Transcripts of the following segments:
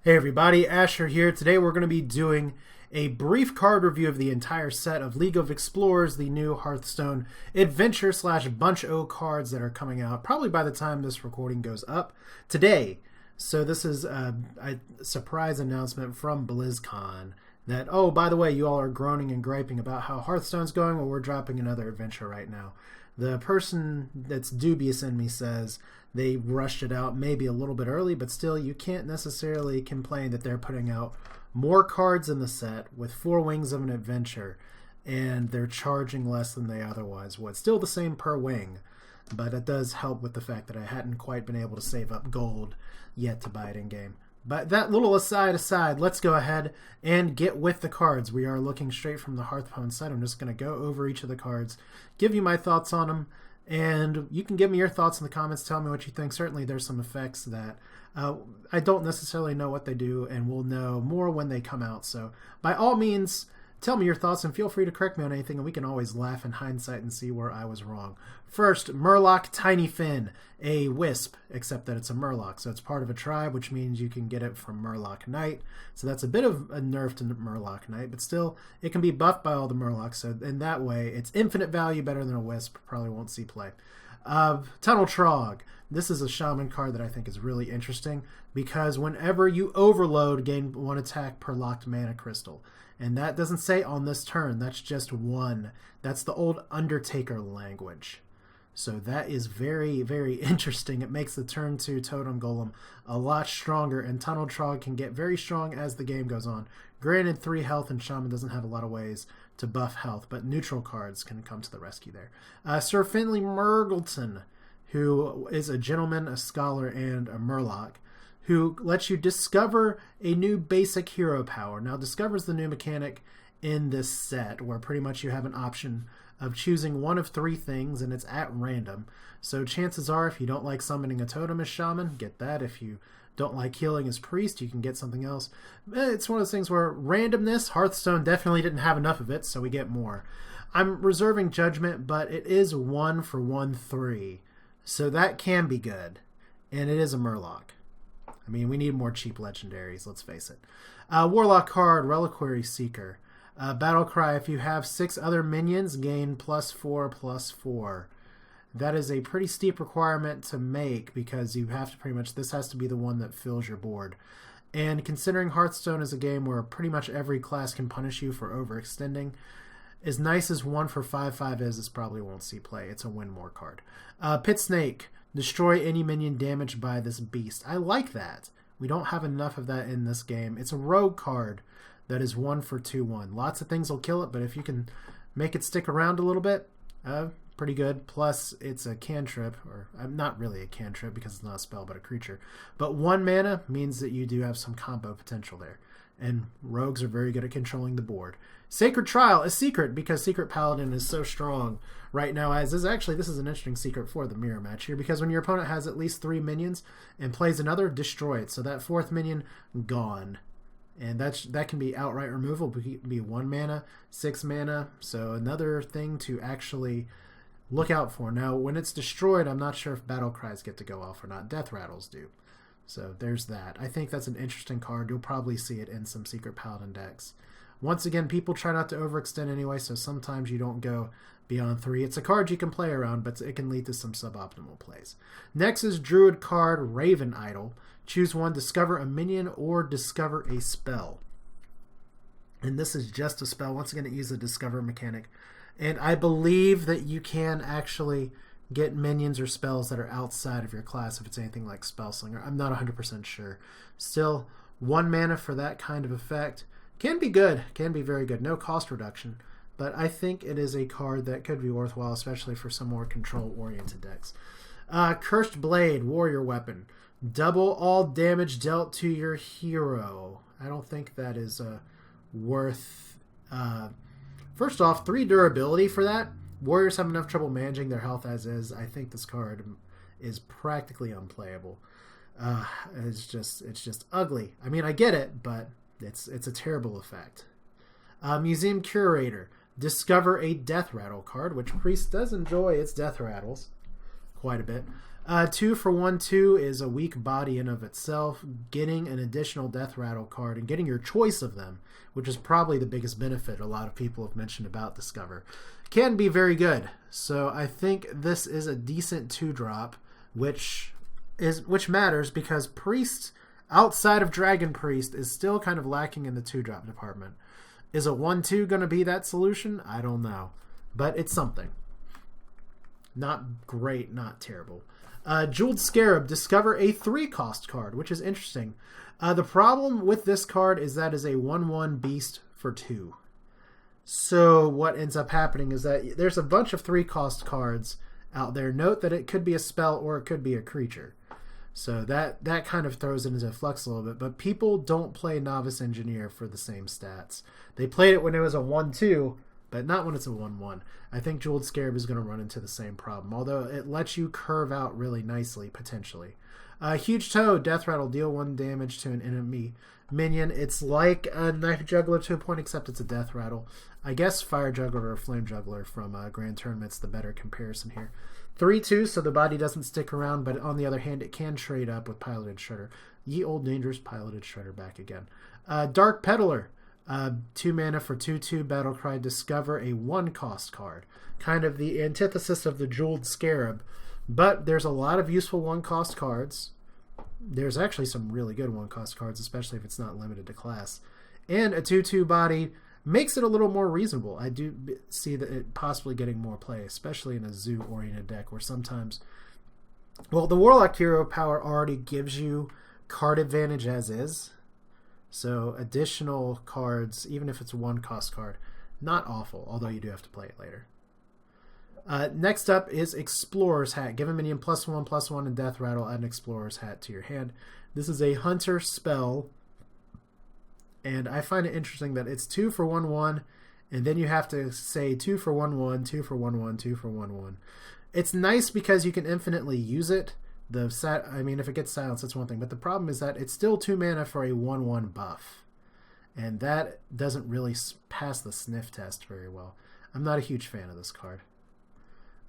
Hey everybody, Asher here. Today we're going to be doing a brief card review of the entire set of League of Explorers, the new Hearthstone Adventure / Bunch O cards that are coming out probably by the time this recording goes up today. So this is a surprise announcement from BlizzCon that, oh, by the way, you all are groaning and griping about how Hearthstone's going. Well, we're dropping another adventure right now. The person that's dubious in me says they rushed it out maybe a little bit early, but still you can't necessarily complain that they're putting out more cards in the set with 4 wings of an adventure and they're charging less than they otherwise would. Still the same per wing, but it does help with the fact that I hadn't quite been able to save up gold yet to buy it in game. But that little aside, let's go ahead and get with the cards. We are looking straight from the Hearthstone set. I'm just going to go over each of the cards, give you my thoughts on them, and you can give me your thoughts in the comments. Tell me what you think. Certainly there's some effects that I don't necessarily know what they do, and we'll know more when they come out. So by all means, tell me your thoughts, and feel free to correct me on anything, and we can always laugh in hindsight and see where I was wrong. First, Murloc Tiny Fin, a wisp, except that it's a Murloc. So it's part of a tribe, which means you can get it from Murloc Knight. So that's a bit of a nerf to Murloc Knight, but still, it can be buffed by all the Murlocs. So in that way, it's infinite value, better than a wisp. Probably won't see play. Tunnel Trog. This is a shaman card that I think is really interesting because whenever you overload, gain 1 attack per locked mana crystal. And that doesn't say on this turn. That's just 1. That's the old Undertaker language. So that is very, very interesting. It makes the turn 2 Totem Golem a lot stronger, and Tunnel Trog can get very strong as the game goes on. Granted, 3 health, and Shaman doesn't have a lot of ways to buff health, but neutral cards can come to the rescue there. Sir Finley Murgleton, who is a gentleman, a scholar, and a Murloc, who lets you discover a new basic hero power. Now, Discover is the new mechanic in this set, where pretty much you have an option of choosing one of 3 things, and it's at random. So chances are, if you don't like summoning a totem as Shaman, get that. If you don't like healing as Priest, you can get something else. It's one of those things where randomness, Hearthstone definitely didn't have enough of it, so we get more. I'm reserving judgment, but it is 1 for 1/3, so that can be good, and it is a Murloc. I mean, we need more cheap legendaries, let's face it. Warlock card, Reliquary Seeker. Battle Cry, if you have 6 other minions, gain +4/+4. That is a pretty steep requirement to make because you have to pretty much, this has to be the one that fills your board. And considering Hearthstone is a game where pretty much every class can punish you for overextending, as nice as 1 for 5/5 is, this probably won't see play. It's a win more card. Pit Snake, destroy any minion damaged by this beast. I like that. We don't have enough of that in this game. It's a rogue card that is 1 for 2/1. Lots of things will kill it, but if you can make it stick around a little bit, pretty good. Plus, it's a cantrip, or not really a cantrip because it's not a spell, but a creature. But 1 mana means that you do have some combo potential there. And rogues are very good at controlling the board. Sacred Trial is secret because Secret Paladin is so strong right now. As is actually, this is an interesting secret for the mirror match here, because when your opponent has at least 3 minions and plays another, destroy it. So that 4th minion, gone. And that can be outright removal. It can be 1 mana, 6 mana. So another thing to actually look out for. Now, when it's destroyed, I'm not sure if battle cries get to go off or not. Death rattles do. So there's that. I think that's an interesting card. You'll probably see it in some Secret Paladin decks. Once again, people try not to overextend anyway, so sometimes you don't go beyond 3. It's a card you can play around, but it can lead to some suboptimal plays. Next is Druid card, Raven Idol. Choose 1, discover a minion, or discover a spell. And this is just a spell. Once again, it uses the discover mechanic. And I believe that you can actually get minions or spells that are outside of your class if it's anything like Spellslinger. I'm not 100% sure. Still, 1 mana for that kind of effect can be good. Can be very good. No cost reduction. But I think it is a card that could be worthwhile, especially for some more control-oriented decks. Cursed Blade, Warrior Weapon. Double all damage dealt to your hero. I don't think that is worth... First off, 3 durability for that. Warriors have enough trouble managing their health as is. I think this card is practically unplayable. It's just ugly. I mean, I get it, but it's a terrible effect. Museum Curator. Discover a Death Rattle card, which Priest does enjoy its Death Rattles quite a bit. 2 for 1/2 is a weak body in of itself. Getting an additional death rattle card and getting your choice of them, which is probably the biggest benefit a lot of people have mentioned about Discover, can be very good. So I think this is a decent 2-drop, which matters because Priest outside of Dragon Priest is still kind of lacking in the 2-drop department. Is a 1/2 going to be that solution? I don't know, but it's something. Not great, not terrible. Jeweled Scarab, discover a 3-cost card, which is interesting. The problem with this card is that is a 1/1 beast for 2. So what ends up happening is that there's a bunch of 3-cost cards out there. Note that it could be a spell or it could be a creature. So that kind of throws it into flux a little bit. But people don't play Novice Engineer for the same stats. They played it when it was a 1/2, but not when it's a 1/1. I think Jeweled Scarab is going to run into the same problem, although it lets you curve out really nicely, potentially. Huge Toe, Death Rattle, deal 1 damage to an enemy minion. It's like a Knife Juggler to a point, except it's a Death Rattle. I guess Fire Juggler or Flame Juggler from Grand Tournament's the better comparison here. 3/2, so the body doesn't stick around, but on the other hand, it can trade up with Piloted Shredder. Ye Old Dangerous Piloted Shredder back again. Dark Peddler, 2 mana for 2/2 Battlecry, discover a 1-cost card. Kind of the antithesis of the Jeweled Scarab, but there's a lot of useful 1-cost cards. There's actually some really good 1-cost cards, especially if it's not limited to class. And a 2/2 body makes it a little more reasonable. I do see that it possibly getting more play, especially in a zoo-oriented deck where sometimes... Well, the Warlock Hero power already gives you card advantage as is. So additional cards, even if it's a 1-cost card, not awful, although you do have to play it later. Next up is Explorer's Hat. Give a minion +1/+1 and Death Rattle, add an Explorer's Hat to your hand. This is a Hunter spell, and I find it interesting that it's 2 for 1/1, and then you have to say 2 for 1/1, 2 for 1/1, 2 for 1/1. It's nice because you can infinitely use it. If it gets silenced, that's one thing, but the problem is that it's still 2 mana for a 1/1 buff, and that doesn't really pass the sniff test very well. I'm not a huge fan of this card.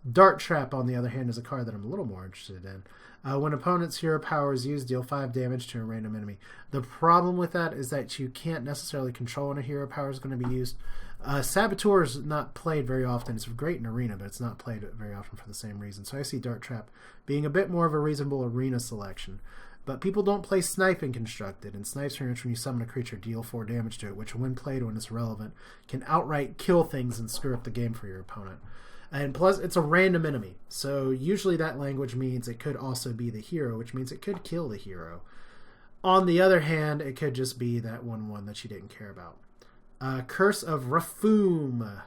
Dart Trap, on the other hand, is a card that I'm a little more interested in. When opponent's hero power is used, deal 5 damage to a random enemy. The problem with that is that you can't necessarily control when a hero power is going to be used. Saboteur is not played very often. It's great in Arena, but it's not played very often for the same reason. So I see Dart Trap being a bit more of a reasonable Arena selection. But people don't play Snipe in Constructed, and Snipe's pretty much when you summon a creature, deal 4 damage to it, which when played when it's relevant, can outright kill things and screw up the game for your opponent. And plus, it's a random enemy. So usually that language means it could also be the hero, which means it could kill the hero. On the other hand, it could just be that 1/1 that you didn't care about. Curse of Rafoom.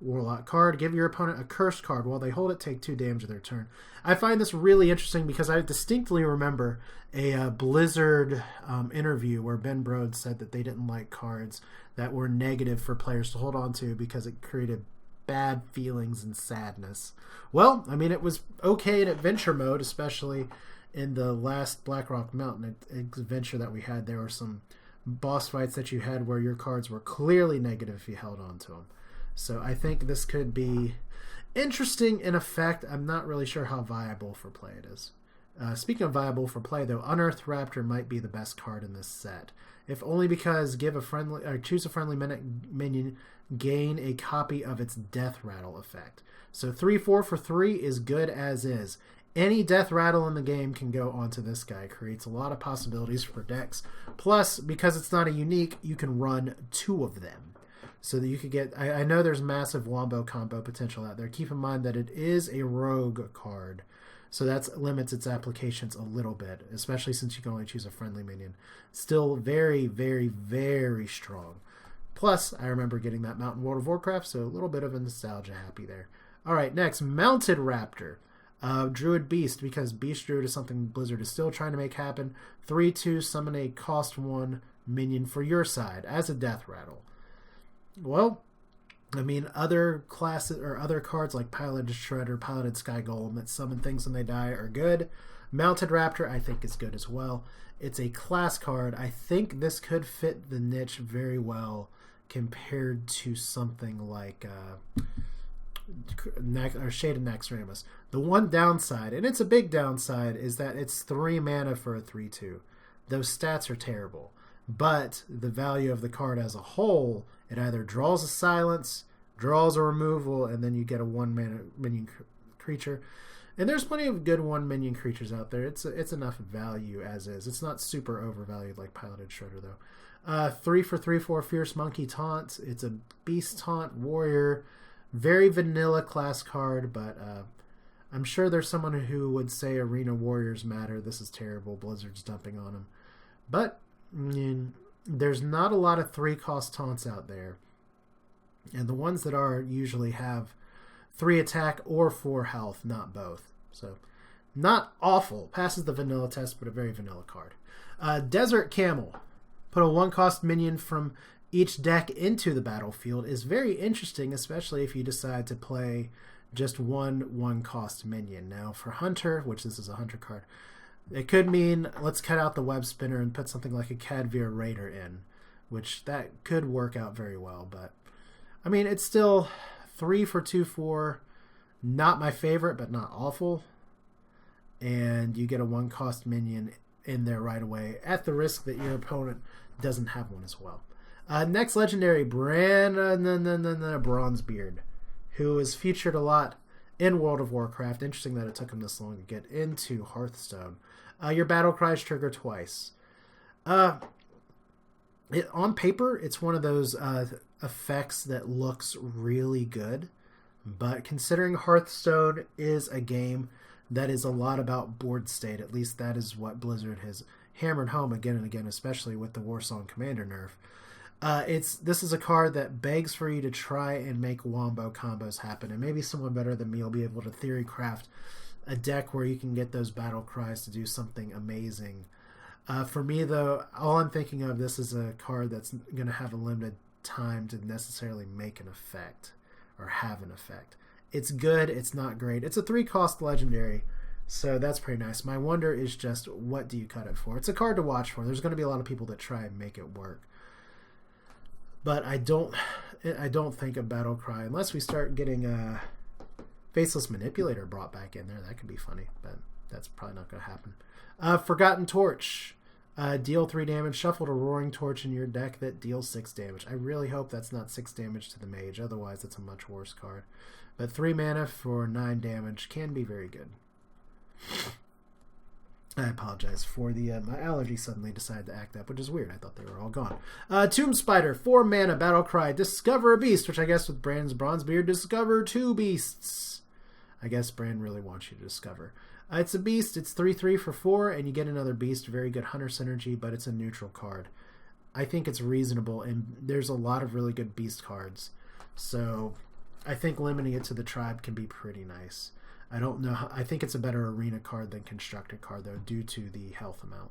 Warlock card. Give your opponent a curse card. While they hold it, take 2 damage of their turn. I find this really interesting because I distinctly remember a Blizzard interview where Ben Brode said that they didn't like cards that were negative for players to hold on to because it created bad feelings and sadness. Well, I mean, it was okay in adventure mode, especially in the last Blackrock Mountain adventure that we had. There were some boss fights that you had where your cards were clearly negative if you held on to them. So I think this could be interesting in effect. I'm not really sure how viable for play it is. Speaking of viable for play, though, Unearthed Raptor might be the best card in this set. If only because choose a friendly minion, gain a copy of its Death Rattle effect. So 3/4 for 3 is good as is. Any Death Rattle in the game can go onto this guy. It creates a lot of possibilities for decks. Plus, because it's not a unique, you can run 2 of them. So that you could get... I know there's massive Wombo combo potential out there. Keep in mind that it is a rogue card. So that limits its applications a little bit, especially since you can only choose a friendly minion. Still very, very, very strong. Plus, I remember getting that mount in World of Warcraft, so a little bit of a nostalgia happy there. Alright, next, Mounted Raptor. Druid Beast, because Beast Druid is something Blizzard is still trying to make happen. 3/2, summon a cost 1 minion for your side as a Death Rattle. Well, I mean, other classes or other cards like Piloted Shredder, Piloted Sky Golem that summon things when they die are good. Mounted Raptor, I think, is good as well. It's a class card. I think this could fit the niche very well compared to something like or Shade of Naxxramas. The one downside, and it's a big downside, is that it's 3 mana for a 3/2. Those stats are terrible. But the value of the card as a whole, it either draws a silence, draws a removal, and then you get a 1 mana minion creature. And there's plenty of good 1 minion creatures out there. It's enough value as is. It's not super overvalued like Piloted Shredder, though. 3 for 3/4 Fierce Monkey Taunt. It's a Beast Taunt Warrior. Very vanilla class card, but I'm sure there's someone who would say Arena Warriors matter. This is terrible. Blizzard's dumping on them. But there's not a lot of 3-cost taunts out there. And the ones that are usually have 3 attack or 4 health, not both. So, not awful. Passes the vanilla test, but a very vanilla card. Desert Camel. Put a 1-cost minion from each deck into the battlefield is very interesting, especially if you decide to play just one cost minion. Now, for Hunter, which this is a Hunter card, it could mean let's cut out the web spinner and put something like a Cadvir Raider in, which that could work out very well. But, I mean, it's still 3 for 2/4. Not my favorite, but not awful. And you get a 1-cost minion in there right away at the risk that your opponent doesn't have one as well. Next legendary, Bronzebeard, who is featured a lot in World of Warcraft. Interesting that it took him this long to get into Hearthstone. Your battle cries trigger twice. On paper, it's one of those effects that looks really good, but considering Hearthstone is a game that is a lot about board state, at least that is what Blizzard has hammered home again and again, especially with the Warsong Commander nerf. This is a card that begs for you to try and make wombo combos happen, and maybe someone better than me will be able to theory craft a deck where you can get those battle cries to do something amazing. For me, though, all I'm thinking of, this is a card that's going to have a limited time to necessarily make an effect or have an effect. It's good, it's not great. It's a 3-cost legendary, so that's pretty nice. My wonder is just, what do you cut it for? It's a card to watch for. There's going to be a lot of people that try and make it work. But I don't think a battle cry, unless we start getting a Faceless Manipulator brought back in there. That could be funny, but that's probably not going to happen. Forgotten Torch. Deal 3 damage. Shuffle a Roaring Torch in your deck that deals 6 damage. I really hope that's not 6 damage to the mage. Otherwise, it's a much worse card. But 3 mana for 9 damage can be very good. I apologize for the my allergy suddenly decided to act up, which is weird. I thought they were all gone. Tomb Spider, 4 mana, battle cry, discover a beast, which I guess with Brand's Bronzebeard, discover 2 beasts. I guess Brand really wants you to discover. It's a beast, it's 3/3 for 4, and you get another beast, very good hunter synergy, but it's a neutral card. I think it's reasonable, and there's a lot of really good beast cards. So I think limiting it to the tribe can be pretty nice. I don't know. I think it's a better arena card than constructed card, though, due to the health amount.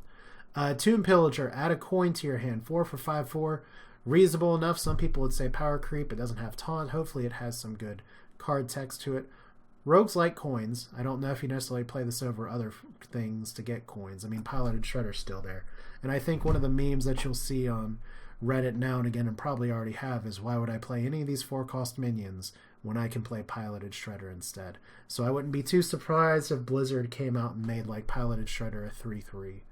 Tomb Pillager, add a coin to your hand. 4 for 5/4. Reasonable enough. Some people would say power creep. It doesn't have taunt. Hopefully it has some good card text to it. Rogues like coins. I don't know if you necessarily play this over other things to get coins. I mean, Piloted Shredder's still there. And I think one of the memes that you'll see on Reddit now and again, and probably already have, is why would I play any of these 4-cost minions when I can play Piloted Shredder instead? So I wouldn't be too surprised if Blizzard came out and made like Piloted Shredder a 3/3.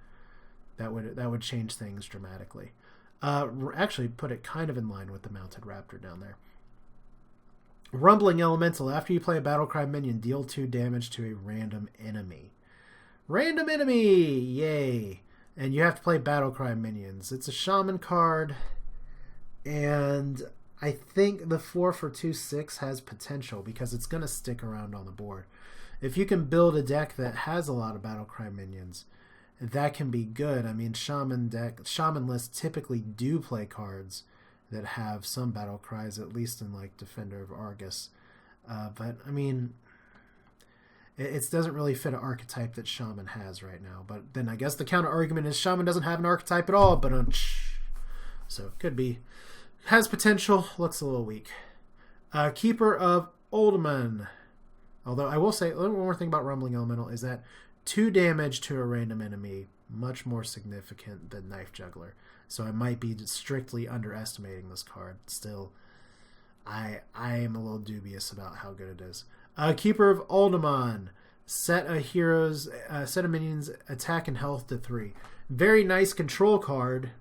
That would change things dramatically. Actually put it kind of in line with the Mounted Raptor down there. Rumbling Elemental. After you play a Battlecry minion, deal 2 damage to a random enemy. Random enemy! Yay! And you have to play Battlecry minions. It's a Shaman card, and I think the 4 for 2/6 has potential because it's going to stick around on the board. If you can build a deck that has a lot of Battlecry minions, that can be good. I mean, Shaman lists typically do play cards that have some battle cries, at least in like Defender of Argus. But I mean, it doesn't really fit an archetype that Shaman has right now. But then I guess the counter argument is Shaman doesn't have an archetype at all. But so it could be, has potential, looks a little weak. Keeper of Oldman. Although I will say one more thing about Rumbling Elemental is that 2 damage to a random enemy, much more significant than Knife Juggler. So I might be strictly underestimating this card still. I am a little dubious about how good it is. Keeper of Uldaman. Set of minions attack and health to 3. Very nice control card.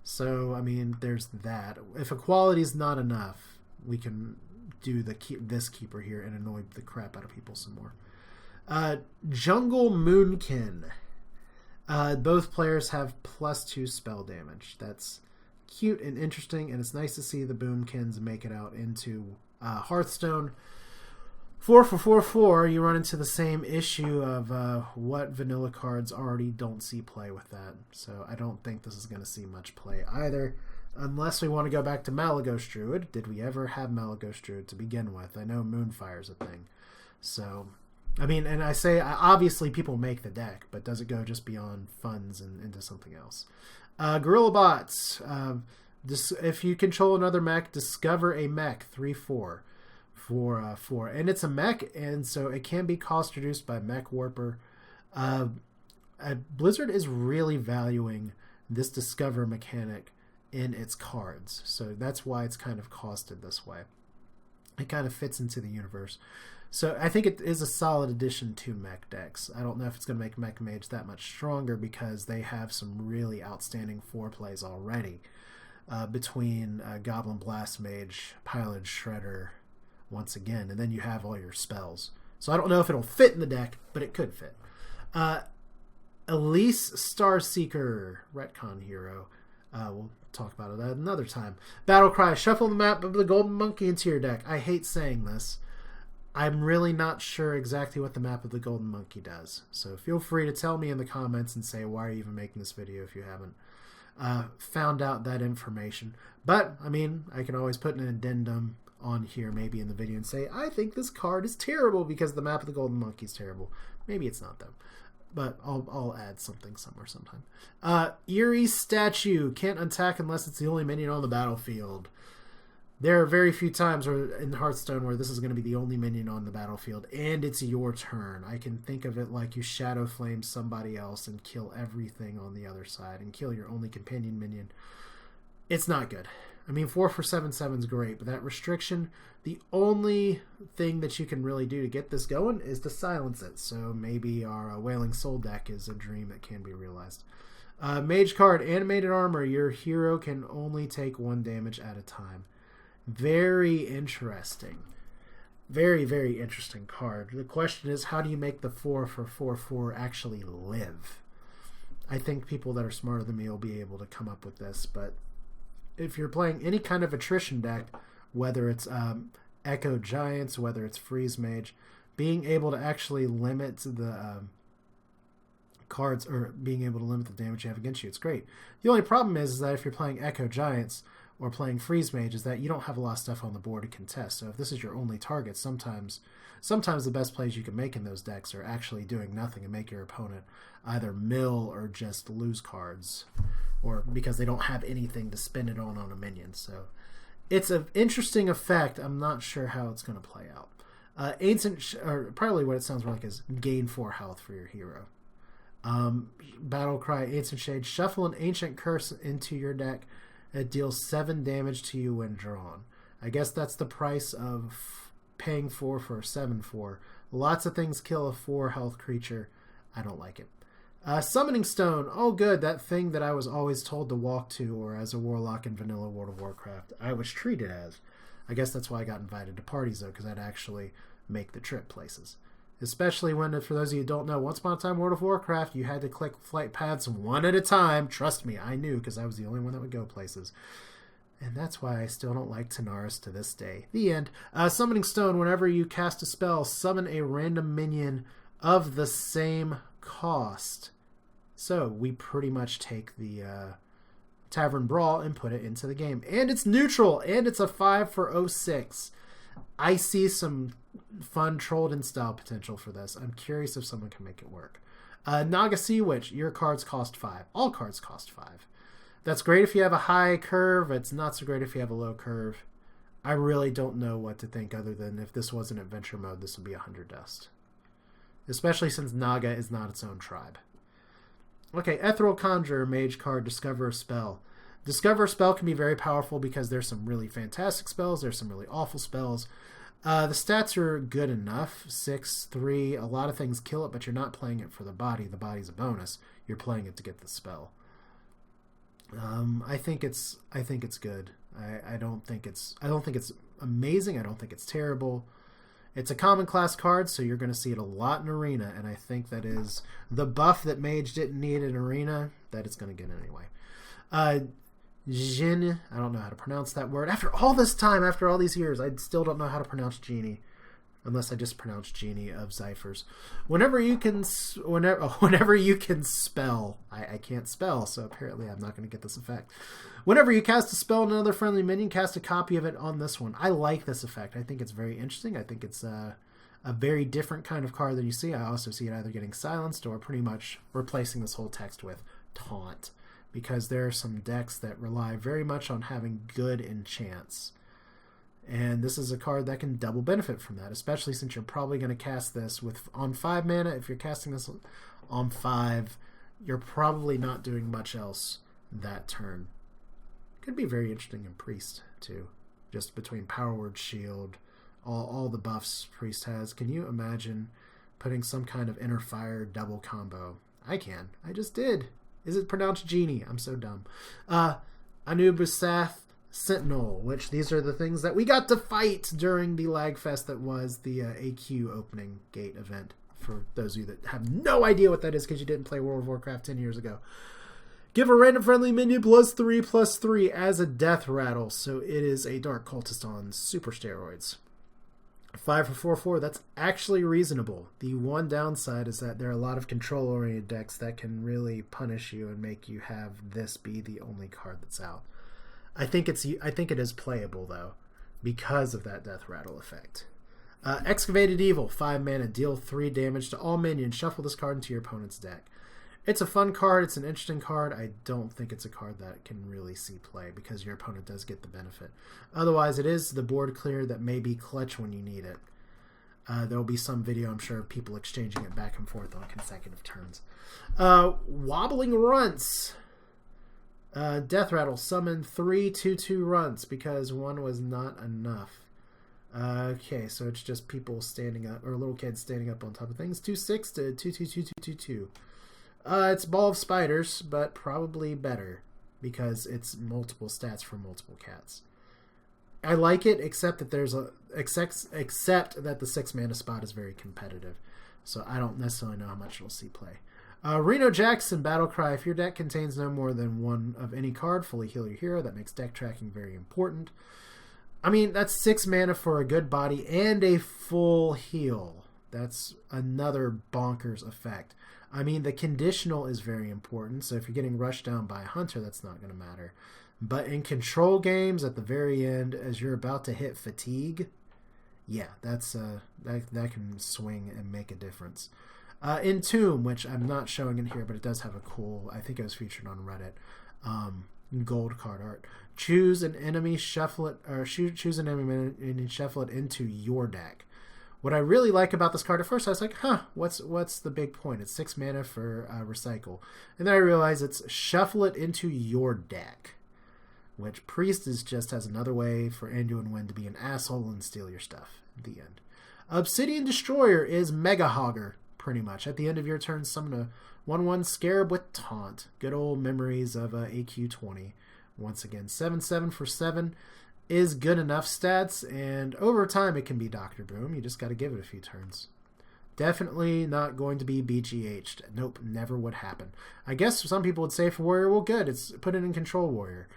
So, I mean, there's that. If equality is not enough, we can do this keeper here and annoy the crap out of people some more. Jungle Moonkin. Both players have +2 spell damage. That's cute and interesting, and it's nice to see the Boomkins make it out into Hearthstone. 4 for 4/4, you run into the same issue of what vanilla cards already don't see play with that. So I don't think this is going to see much play either, unless we want to go back to Malagos Druid. Did we ever have Malagos Druid to begin with? I know Moonfire's a thing. So, I mean, and I say, obviously people make the deck, but does it go just beyond funds and into something else? Gorilla Bots. If you control another mech, discover a mech, 3/4. For 4, and it's a mech, and so it can be cost reduced by Mech Warper. Blizzard is really valuing this discover mechanic in its cards, so that's why it's kind of costed this way. It kind of fits into the universe, so I think it is a solid addition to mech decks. I don't know if it's going to make Mech Mage that much stronger because they have some really outstanding 4 plays already between Goblin Blast Mage, Pilot Shredder, once again, and then you have all your spells. So I don't know if it'll fit in the deck, but it could fit. Elise Starseeker, retcon hero. We'll talk about that another time. Battlecry, shuffle the map of the Golden Monkey into your deck. I hate saying this. I'm really not sure exactly what the map of the Golden Monkey does. So feel free to tell me in the comments and say, why are you even making this video if you haven't found out that information. But, I mean, I can always put an addendum on here maybe in the video and say, I think this card is terrible because the map of the Golden Monkey is terrible. Maybe it's not though, but I'll add something somewhere sometime. Eerie Statue. Can't attack unless it's the only minion on the battlefield. There are very few times in Hearthstone where this is going to be the only minion on the battlefield and it's your turn. I can think of it like you Shadow Flame somebody else and kill everything on the other side and kill your only companion minion. It's not good. I mean, 4 for 7/7 is great, but that restriction, the only thing that you can really do to get this going is to silence it. So maybe our Wailing Soul deck is a dream that can be realized. Mage card, Animated Armor. Your hero can only take 1 damage at a time. Very interesting. Very, very interesting card. The question is, how do you make the 4 for 4/4 actually live? I think people that are smarter than me will be able to come up with this, but if you're playing any kind of attrition deck, whether it's Echo Giants, whether it's Freeze Mage, being able to actually limit the cards, or being able to limit the damage you have against you, it's great. The only problem is that if you're playing Echo Giants or playing Freeze Mage, is that you don't have a lot of stuff on the board to contest. So if this is your only target, sometimes the best plays you can make in those decks are actually doing nothing and make your opponent either mill or just lose cards, or because they don't have anything to spend it on a minion. So it's an interesting effect. I'm not sure how it's going to play out. Or probably what it sounds like is gain 4 health for your hero. Battlecry, Ancient Shade. Shuffle an Ancient Curse into your deck. It deals 7 damage to you when drawn. I guess that's the price of paying 4 for a 7/4. Lots of things kill a 4 health creature. I don't like it. Summoning Stone. Oh, good. That thing that I was always told to walk to, or as a warlock in vanilla World of Warcraft, I was treated as. I guess that's why I got invited to parties, though, because I'd actually make the trip places. Especially when, for those of you who don't know, once upon a time World of Warcraft, you had to click flight paths one at a time. Trust me, I knew, because I was the only one that would go places. And that's why I still don't like Tanaris to this day. The end. Summoning Stone. Whenever you cast a spell, summon a random minion of the same cost. So we pretty much take the Tavern Brawl and put it into the game. And it's neutral, and it's a 5 for 06. I see some fun Trollden style potential for this. I'm curious if someone can make it work. Naga Sea Witch. Your cards cost 5. All cards cost 5. That's great if you have a high curve. It's not so great if you have a low curve. I really don't know what to think other than if this was an adventure mode, this would be 100 dust. Especially since Naga is not its own tribe. Okay, Ethereal Conjurer, Mage card, discover a spell. Discover spell can be very powerful because there's some really fantastic spells. There's some really awful spells. The stats are good enough. 6, 3, a lot of things kill it, but you're not playing it for the body. The body's a bonus. You're playing it to get the spell. I think it's good. I don't think it's amazing. I don't think it's terrible. It's a common class card, so you're going to see it a lot in Arena, and I think that is the buff that Mage didn't need in Arena that it's going to get anyway. Jin, I don't know how to pronounce that word. After all this time, after all these years, I still don't know how to pronounce Genie, unless I just pronounce Genie of Zyphers. Whenever you can spell, I can't spell, so apparently I'm not going to get this effect. Whenever you cast a spell on another friendly minion, cast a copy of it on this one. I like this effect. I think it's very interesting. I think it's a very different kind of card than you see. I also see it either getting silenced or pretty much replacing this whole text with taunt, because there are some decks that rely very much on having good enchants. And this is a card that can double benefit from that, especially since you're probably going to cast this on 5 mana. If you're casting this on 5, you're probably not doing much else that turn. Could be very interesting in Priest, too. Just between Power Word, Shield, all the buffs Priest has. Can you imagine putting some kind of Inner Fire double combo? I can. I just did. Is it pronounced Genie? I'm so dumb. Anubisath Sentinel, which these are the things that we got to fight during the lag fest that was the AQ opening gate event. For those of you that have no idea what that is because you didn't play World of Warcraft 10 years ago. Give a random friendly minion +3/+3 as a death rattle. So it is a Dark Cultist on super steroids. 5 for 4/4, that's actually reasonable. The one downside is that there are a lot of control-oriented decks that can really punish you and make you have this be the only card that's out. I think it is playable, though, because of that death rattle effect. Excavated Evil, 5 mana, deal 3 damage to all minions. Shuffle this card into your opponent's deck. It's a fun card. It's an interesting card. I don't think it's a card that can really see play because your opponent does get the benefit. Otherwise, it is the board clear that may be clutch when you need it. There will be some video, I'm sure, of people exchanging it back and forth on consecutive turns. Wobbling Runts. Death Rattle. Summon 3 2/2 runts because 1 was not enough. Okay, so it's just people standing up, or little kids standing up on top of things. 2/6 to 2/2/2/2/2/2. It's Ball of Spiders, but probably better because it's multiple stats for multiple cats. I like it, except that the 6 mana spot is very competitive, so I don't necessarily know how much it'll see play. Reno Jackson, Battlecry. If your deck contains no more than 1 of any card, fully heal your hero. That makes deck tracking very important. I mean, that's 6 mana for a good body and a full heal. That's another bonkers effect. I mean, the conditional is very important, so if you're getting rushed down by a hunter, that's not going to matter. But in control games, at the very end, as you're about to hit fatigue, yeah, that's that can swing and make a difference. Entomb, which I'm not showing in here, but it does have a cool, I think it was featured on Reddit, gold card art. Choose an enemy, shuffle it, or choose an enemy and shuffle it into your deck. What I really like about this card, at first I was like, what's the big point? It's 6 mana for recycle. And then I realized it's shuffle it into your deck, which Priest just has another way for Anduin Wind to be an asshole and steal your stuff at the end. Obsidian Destroyer is Mega Hogger, pretty much. At the end of your turn, summon a 1/1 Scarab with Taunt. Good old memories of AQ20. Once again, 7/7 for 7. Is good enough stats, and over time it can be Dr. Boom. You just got to give it a few turns. Definitely not going to be BGH'd. Nope, never would happen. I guess some people would say for Warrior, well, good, it's put it in Control Warrior.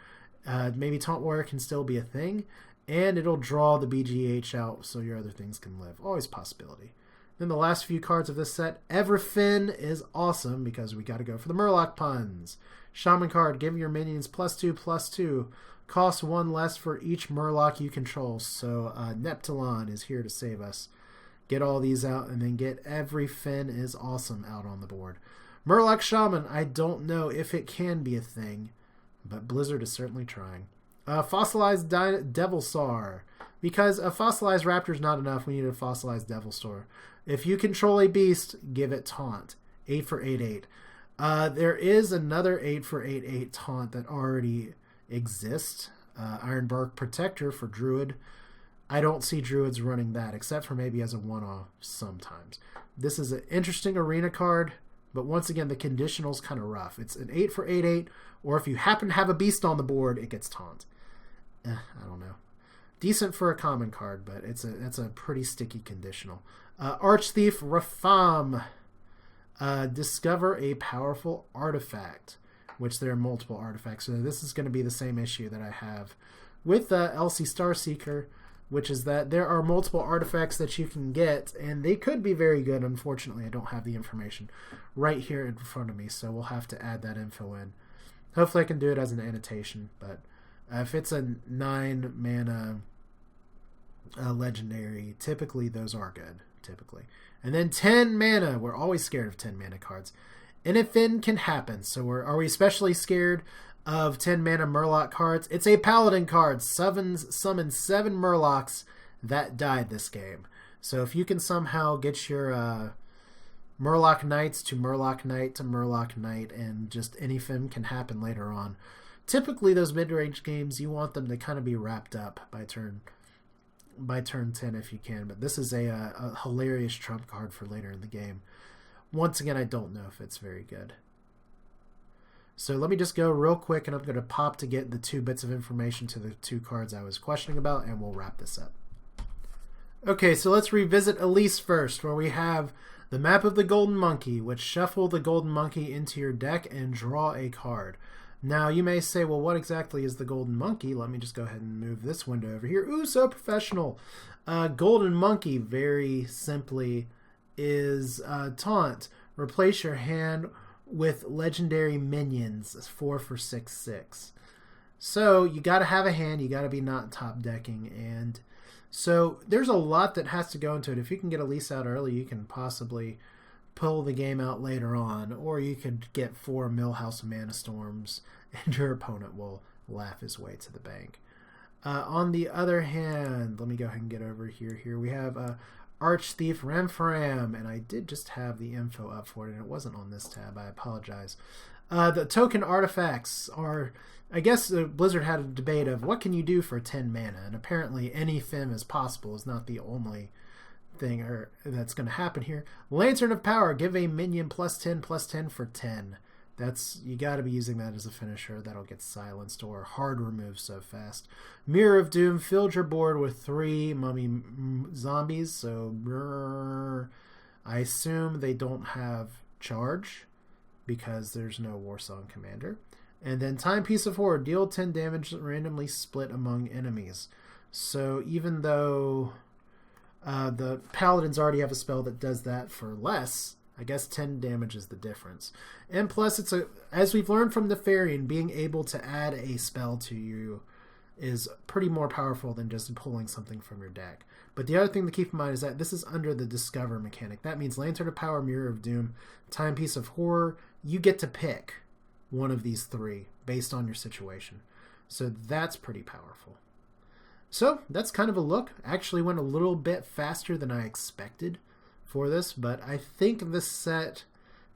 Maybe Taunt Warrior can still be a thing, and it'll draw the BGH out so your other things can live. Always a possibility. Then the last few cards of this set, Everfin is awesome because we got to go for the Murloc puns. Shaman card, give your minions +2/+2. Costs 1 less for each Murloc you control. So Neptulon is here to save us. Get all these out and then get Everfin is awesome out on the board. Murloc Shaman, I don't know if it can be a thing, but Blizzard is certainly trying. Fossilized Devilsaur. Because a fossilized raptor is not enough, we need a fossilized Devilsaur. If you control a beast, give it Taunt. 8 for 8/8. There is another 8 for 8/8 Taunt that already exist. Ironbark Protector for Druid. I don't see Druids running that, except for maybe as a one-off sometimes. This is an interesting arena card, but once again, the conditional's kind of rough. It's an 8 for 8/8, or if you happen to have a beast on the board, it gets taunt. I don't know. Decent for a common card, but it's a pretty sticky conditional. Archthief Rafam. Discover a powerful artifact, which there are multiple artifacts. So this is going to be the same issue that I have with Elsie Starseeker, which is that there are multiple artifacts that you can get, and they could be very good. Unfortunately, I don't have the information right here in front of me, so we'll have to add that info in. Hopefully I can do it as an annotation, but if it's a 9 mana legendary, typically those are good, typically. And then 10 mana, we're always scared of 10 mana cards. Anything can happen, so are we especially scared of 10 mana Murloc cards? It's a Paladin card, summons 7 Murlocs that died this game. So if you can somehow get your Murloc Knights to Murloc Knight to Murloc Knight, and just anything can happen later on. Typically those mid-range games, you want them to kind of be wrapped up by turn 10 if you can, but this is a hilarious trump card for later in the game. Once again, I don't know if it's very good. So let me just go real quick, and I'm going to pop to get the 2 bits of information to the 2 cards I was questioning about, and we'll wrap this up. Okay, so let's revisit Elise first, where we have the map of the Golden Monkey, which shuffle the Golden Monkey into your deck and draw a card. Now, you may say, well, what exactly is the Golden Monkey? Let me just go ahead and move this window over here. Ooh, so professional. Golden Monkey, very simply, is taunt. Replace your hand with legendary minions. 4 for 6/6. So, you got to have a hand. You got to be not top decking. And so, there's a lot that has to go into it. If you can get Elise out early, you can possibly pull the game out later on, or you could get 4 Millhouse Mana Storms, and your opponent will laugh his way to the bank. On the other hand, let me go ahead and get over here. Here we have Archthief Remfram, and I did just have the info up for it, and it wasn't on this tab. I apologize. The token artifacts are, I guess Blizzard had a debate of what can you do for 10 mana, and apparently any Fim is possible is not the only thing that's going to happen here. Lantern of Power, give a minion +10/+10 for 10. You got to be using that as a finisher. That'll get silenced or hard removed so fast. Mirror of Doom, filled your board with 3 mummy zombies. So I assume they don't have charge because there's no Warsong Commander. And then Timepiece of Horror, deal 10 damage randomly split among enemies. So even though the Paladins already have a spell that does that for less, I guess 10 damage is the difference. And plus, as we've learned from the Nefarian, being able to add a spell to you is pretty more powerful than just pulling something from your deck. But the other thing to keep in mind is that this is under the Discover mechanic. That means Lantern of Power, Mirror of Doom, Timepiece of Horror. You get to pick one of these 3 based on your situation. So that's pretty powerful. So that's kind of a look. Actually went a little bit faster than I expected for this, but I think this set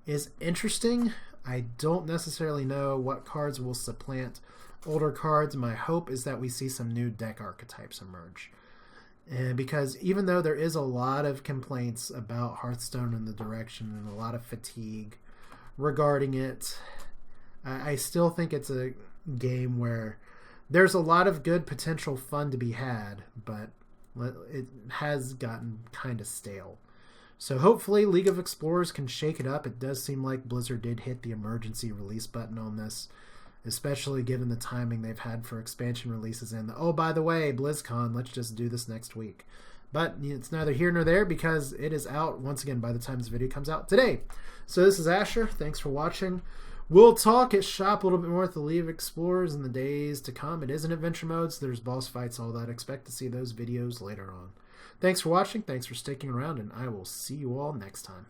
is interesting. I don't necessarily know what cards will supplant older cards. My hope is that we see some new deck archetypes emerge. And because even though there is a lot of complaints about Hearthstone and the direction and a lot of fatigue regarding it, I still think it's a game where there's a lot of good potential fun to be had, but it has gotten kind of stale. So hopefully League of Explorers can shake it up. It does seem like Blizzard did hit the emergency release button on this, especially given the timing they've had for expansion releases and oh, by the way, BlizzCon, let's just do this next week. But it's neither here nor there because it is out, once again, by the time this video comes out today. So this is Asher. Thanks for watching. We'll talk at shop a little bit more with the League of Explorers in the days to come. It is an adventure mode, so there's boss fights, all that. Expect to see those videos later on. Thanks for watching, thanks for sticking around, and I will see you all next time.